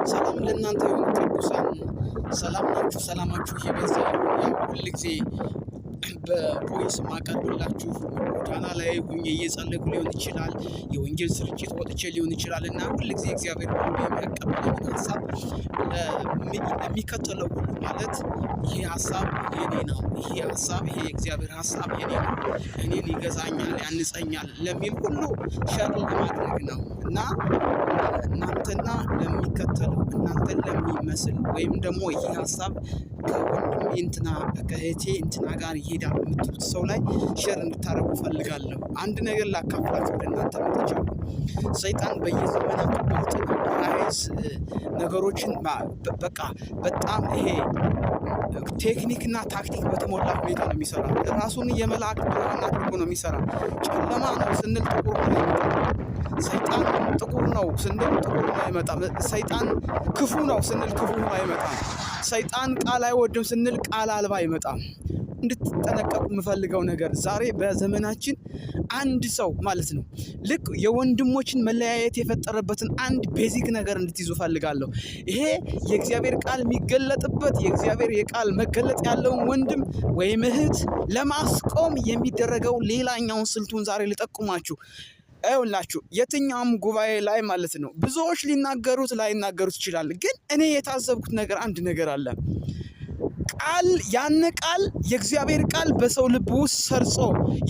ሰላም ለእናንተ ይሁን ቅዱሳን፣ ሰላም ናችሁ? ሰላማችሁ ይበዛ። ያው ሁል ጊዜ በቮይስ ማቀርብላችሁ ጎዳና ላይ ሆኜ እየጸለይኩ ሊሆን ይችላል፣ የወንጌል ስርጭት ወጥቼ ሊሆን ይችላል እና ሁል ጊዜ እግዚአብሔር ሁሉ የሚያቀብለኝን ሀሳብ ለሚከተለው ሁሉ ማለት ይሄ ሀሳብ የኔ ነው፣ ይሄ ሀሳብ ይሄ እግዚአብሔር ሀሳብ የኔ ነው፣ እኔን ይገዛኛል፣ ያንጸኛል ለሚል ሁሉ ሸር ለማድረግ ነው እና እናንተና ለሚከተለው እናንተን ለሚመስል ወይም ደግሞ ይሄ ሀሳብ ከወንድሜ እንትና ከእህቴ እንትና ጋር ይሄዳል የምትሉት ሰው ላይ ሼር እንድታደርጉ ፈልጋለሁ። አንድ ነገር ላካፍላችሁ ወደ እናንተ መጥቻለሁ። ሰይጣን በየዘመናቱ ብልጥ ነው። ራይስ ነገሮችን በቃ በጣም ይሄ ቴክኒክና ታክቲክ በተሞላ ሁኔታ ነው የሚሰራ። ራሱን የመልአክ ብርሃን አድርጎ ነው የሚሰራ። ጨለማ ነው ስንል ጥቁር ነው አይመጣም። ሰይጣን ጥቁር ነው ስንል ጥቁር ነው አይመጣም። ሰይጣን ክፉ ነው ስንል ክፉ ነው አይመጣም። ሰይጣን ቃል አይወድም ስንል ቃል አልባ አይመጣም። እንድትጠነቀቁ የምፈልገው ነገር ዛሬ በዘመናችን አንድ ሰው ማለት ነው ልክ የወንድሞችን መለያየት የፈጠረበትን አንድ ቤዚክ ነገር እንድትይዙ ፈልጋለሁ። ይሄ የእግዚአብሔር ቃል የሚገለጥበት የእግዚአብሔር የቃል መገለጥ ያለውን ወንድም ወይም እህት ለማስቆም የሚደረገው ሌላኛውን ስልቱን ዛሬ ልጠቁማችሁ። አይውላችሁ የትኛውም ጉባኤ ላይ ማለት ነው ብዙዎች ሊናገሩት ላይናገሩት ይችላል። ግን እኔ የታዘብኩት ነገር አንድ ነገር አለ። ቃል ያን ቃል የእግዚአብሔር ቃል በሰው ልብ ውስጥ ሰርጾ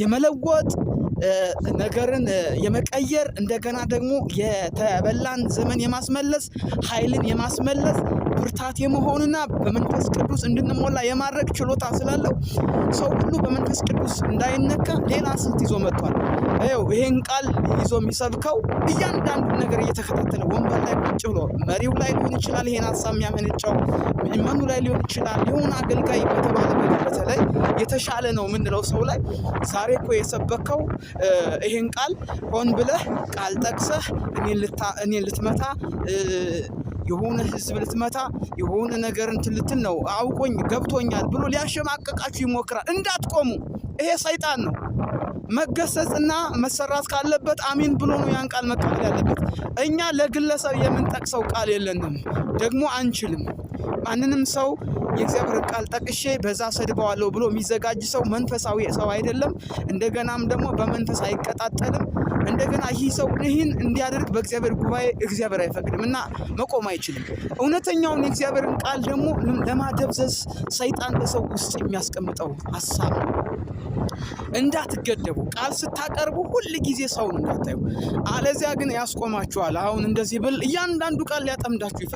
የመለወጥ ነገርን የመቀየር እንደገና ደግሞ የተበላን ዘመን የማስመለስ ኃይልን የማስመለስ ብርታት የመሆንና በመንፈስ ቅዱስ እንድንሞላ የማድረግ ችሎታ ስላለው ሰው ሁሉ በመንፈስ ቅዱስ እንዳይነካ ሌላ ስልት ይዞ መጥቷል። ይሄን ቃል ይዞ የሚሰብከው እያንዳንዱ ነገር እየተከታተለ ወንበር ላይ ቁጭ ብሎ መሪው ላይ ሊሆን ይችላል፣ ይሄን ሀሳብ የሚያመነጨው ምእመኑ ላይ ሊሆን ይችላል፣ የሆነ አገልጋይ በተባለ በተለይ የተሻለ ነው የምንለው ሰው ላይ ዛሬ እኮ የሰበከው ይሄን ቃል ሆን ብለህ ቃል ጠቅሰህ እኔን ልትመታ የሆነ ህዝብ ልትመታ የሆነ ነገር እንትን ልትል ነው አውቆኝ ገብቶኛል ብሎ ሊያሸማቀቃችሁ ይሞክራል። እንዳትቆሙ። ይሄ ሰይጣን ነው። መገሰጽና መሰራት ካለበት አሚን ብሎ ነው ያን ቃል መቀበል ያለበት። እኛ ለግለሰብ የምንጠቅሰው ቃል የለንም፣ ደግሞ አንችልም። ማንንም ሰው የእግዚአብሔር ቃል ጠቅሼ በዛ ሰድባዋለሁ ብሎ የሚዘጋጅ ሰው መንፈሳዊ ሰው አይደለም። እንደገናም ደግሞ በመንፈስ አይቀጣጠልም። እንደገና ይህ ሰው ይህን እንዲያደርግ በእግዚአብሔር ጉባኤ እግዚአብሔር አይፈቅድም እና መቆም አይችልም። እውነተኛውን የእግዚአብሔርን ቃል ደግሞ ለማደብዘዝ ሰይጣን በሰው ውስጥ የሚያስቀምጠው ሀሳብ ነው። እንዳትገደቡ። ቃል ስታቀርቡ ሁል ጊዜ ሰውን እንዳታዩ፣ አለዚያ ግን ያስቆማችኋል። አሁን እንደዚህ ብል እያንዳንዱ ቃል ሊያጠምዳችሁ